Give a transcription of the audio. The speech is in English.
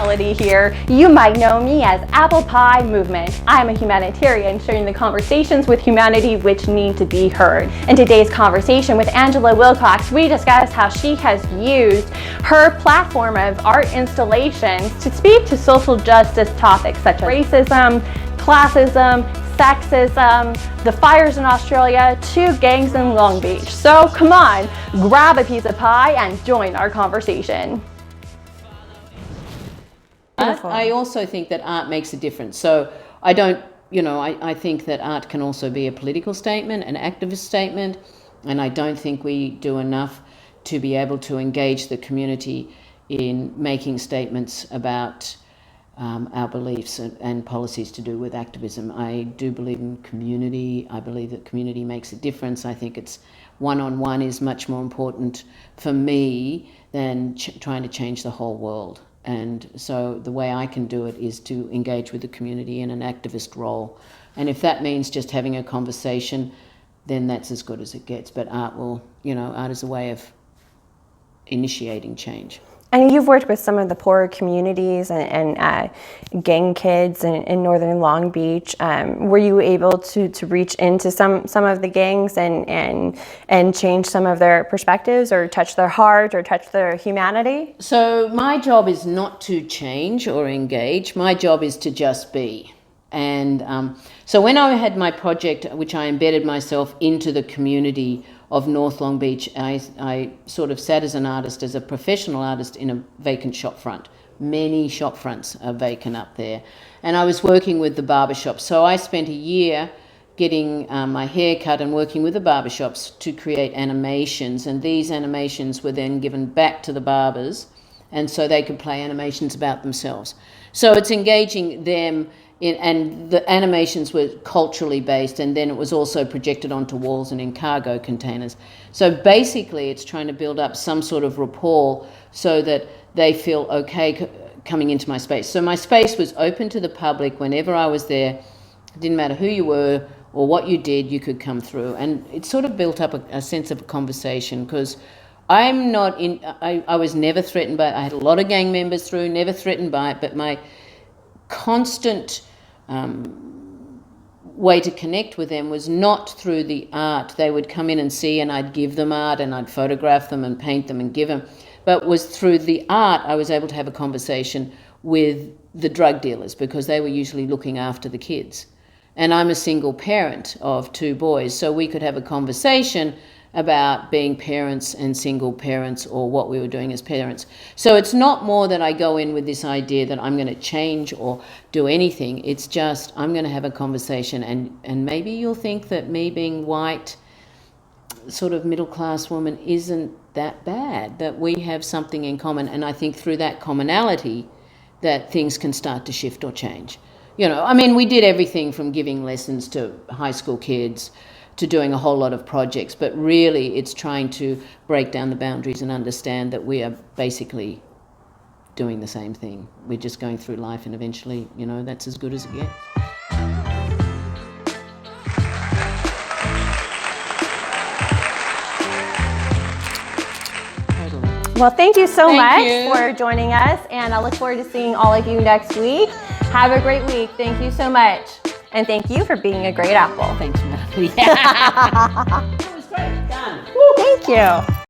personality here. You might know me as Apple Pie Movement. I'm a humanitarian sharing the conversations with humanity which need to be heard. In today's conversation with Angela Wilcox, we discuss how she has used her platform of art installations to speak to social justice topics such as racism, classism, sexism, the fires in Australia, to gangs in Long Beach. So come on, grab a piece of pie and join our conversation. I also think that art makes a difference. So I don't, I think that art can also be a political statement, an activist statement, and I don't think we do enough to be able to engage the community in making statements about our beliefs and policies to do with activism. I do believe in community. I believe that community makes a difference. I think it's one-on-one is much more important for me than trying to change the whole world. And so the way I can do it is to engage with the community in an activist role. And if that means just having a conversation, then that's as good as it gets. But art is a way of initiating change. And you've worked with some of the poorer communities and gang kids in northern Long Beach. Were you able to reach into some of the gangs and change some of their perspectives or touch their heart or touch their humanity? So my job is not to change or engage. My job is to just be. And so when I had my project, which I embedded myself into the community of North Long Beach, I sort of sat as an artist, as a professional artist, in a vacant shop front. Many shop fronts are vacant up there. And I was working with the barbershops. So I spent a year getting my hair cut and working with the barbershops to create animations. And these animations were then given back to the barbers, and so they could play animations about themselves. So it's engaging them and the animations were culturally based, and then it was also projected onto walls and in cargo containers. So basically it's trying to build up some sort of rapport so that they feel okay coming into my space. So my space was open to the public whenever I was there. It didn't matter who you were or what you did, you could come through. And it sort of built up a sense of conversation, because I was never threatened by it. I had a lot of gang members through, never threatened by it, but my constant way to connect with them was not through the art. They would come in and see, and I'd give them art and I'd photograph them and paint them and give them, but was through the art I was able to have a conversation with the drug dealers, because they were usually looking after the kids. And I'm a single parent of 2 boys, so we could have a conversation about being parents and single parents, or what we were doing as parents. So it's not more that I go in with this idea that I'm going to change or do anything. It's just I'm going to have a conversation, and maybe you'll think that me being white, sort of middle-class woman, isn't that bad, that we have something in common. And I think through that commonality that things can start to shift or change. We did everything from giving lessons to high school kids to doing a whole lot of projects, but really it's trying to break down the boundaries and understand that we are basically doing the same thing. We're just going through life, and eventually, that's as good as it gets. Well, thank you so much for joining us, and I look forward to seeing all of you next week. Have a great week. Thank you so much. And thank you for being a great apple. Thanks, Natalie. That was great. Done. Thank you.